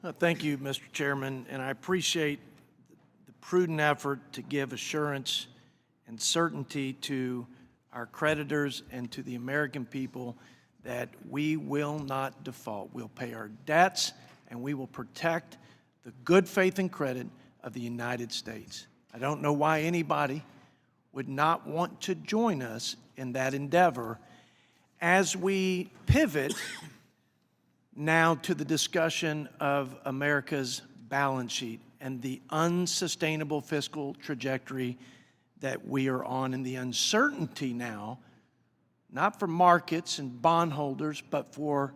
Thank you, Mr. Chairman, and I appreciate the prudent effort to give assurance and certainty to our creditors and to the American people that we will not default. We'll pay our debts and we will protect the good faith and credit of the United States. I don't know why anybody would not want to join us in that endeavor as we pivot now to the discussion of America's balance sheet and the unsustainable fiscal trajectory that we are on, and the uncertainty now, not for markets and bondholders, but for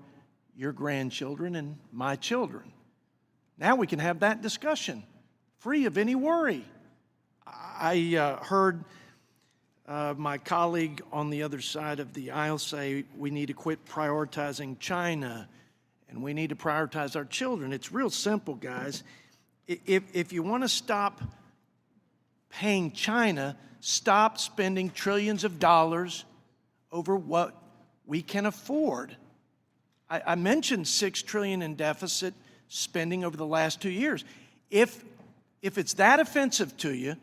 your grandchildren and my children. Now we can have that discussion free of any worry. I heard my colleague on the other side of the aisle say we need to quit prioritizing China and we need to prioritize our children. It's real simple, guys. If you want to stop paying China, stop spending trillions of dollars over what we can afford. I mentioned $6 trillion in deficit spending over the last 2 years. If it's that offensive to you,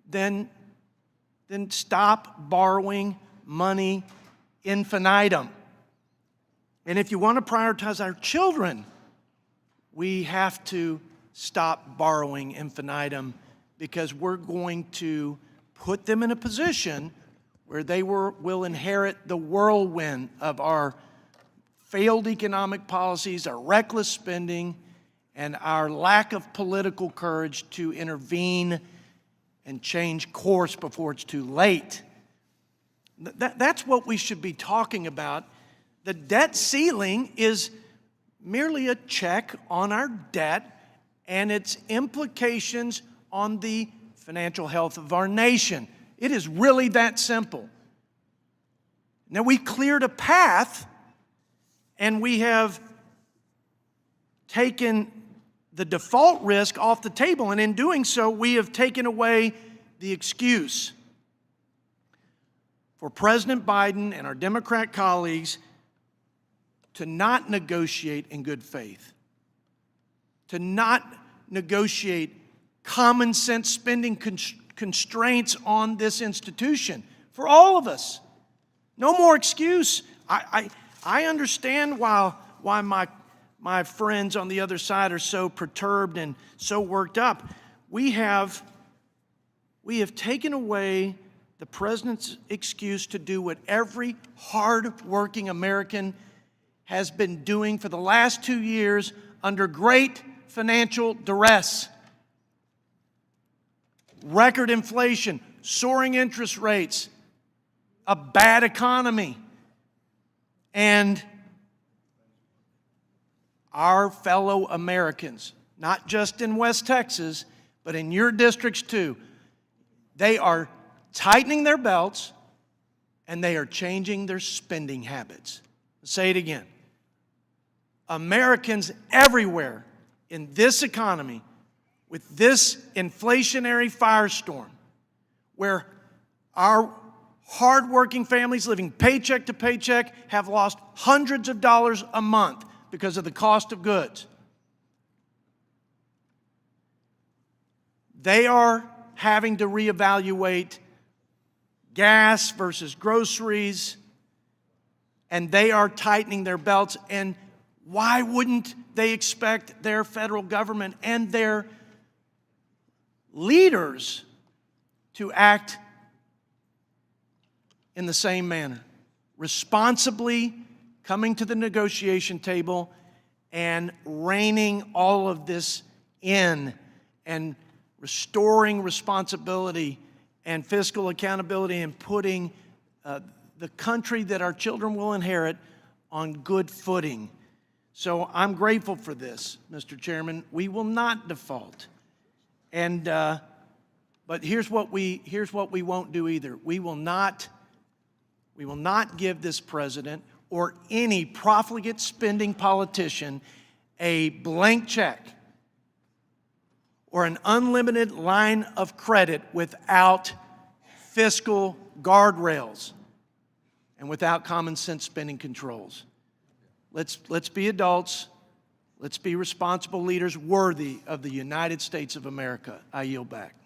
then stop borrowing money infinitum. And if you want to prioritize our children, we have to stop borrowing infinitum, because we're going to put them in a position where they will inherit the whirlwind of our failed economic policies, our reckless spending, and our lack of political courage to intervene and change course before it's too late. That's what we should be talking about. The debt ceiling is merely a check on our debt and its implications on the financial health of our nation. It is really that simple. Now, we cleared a path and we have taken the default risk off the table, and in doing so, we have taken away the excuse for President Biden and our Democrat colleagues to not negotiate in good faith, to not negotiate common sense spending constraints on this institution for all of us. No more excuse. I understand why my friends on the other side are so perturbed and so worked up. We have taken away the president's excuse to do what every hard-working American has been doing for the last 2 years under great financial duress. Record inflation, soaring interest rates, a bad economy, and our fellow Americans, not just in West Texas, but in your districts too, they are tightening their belts and they are changing their spending habits. I'll say it again. Americans everywhere in this economy, with this inflationary firestorm, where our hardworking families living paycheck to paycheck have lost hundreds of dollars a month because of the cost of goods. They are having to reevaluate gas versus groceries, and they are tightening their belts. And why wouldn't they expect their federal government and their leaders to act in the same manner? Responsibly coming to the negotiation table and reining all of this in and restoring responsibility and fiscal accountability and putting the country that our children will inherit on good footing. So I'm grateful for this, Mr. Chairman. We will not default. And but here's what we won't do either. We will not give this president or any profligate spending politician a blank check or an unlimited line of credit without fiscal guardrails and without common sense spending controls. Let's be adults. Let's be responsible leaders worthy of the United States of America. I yield back.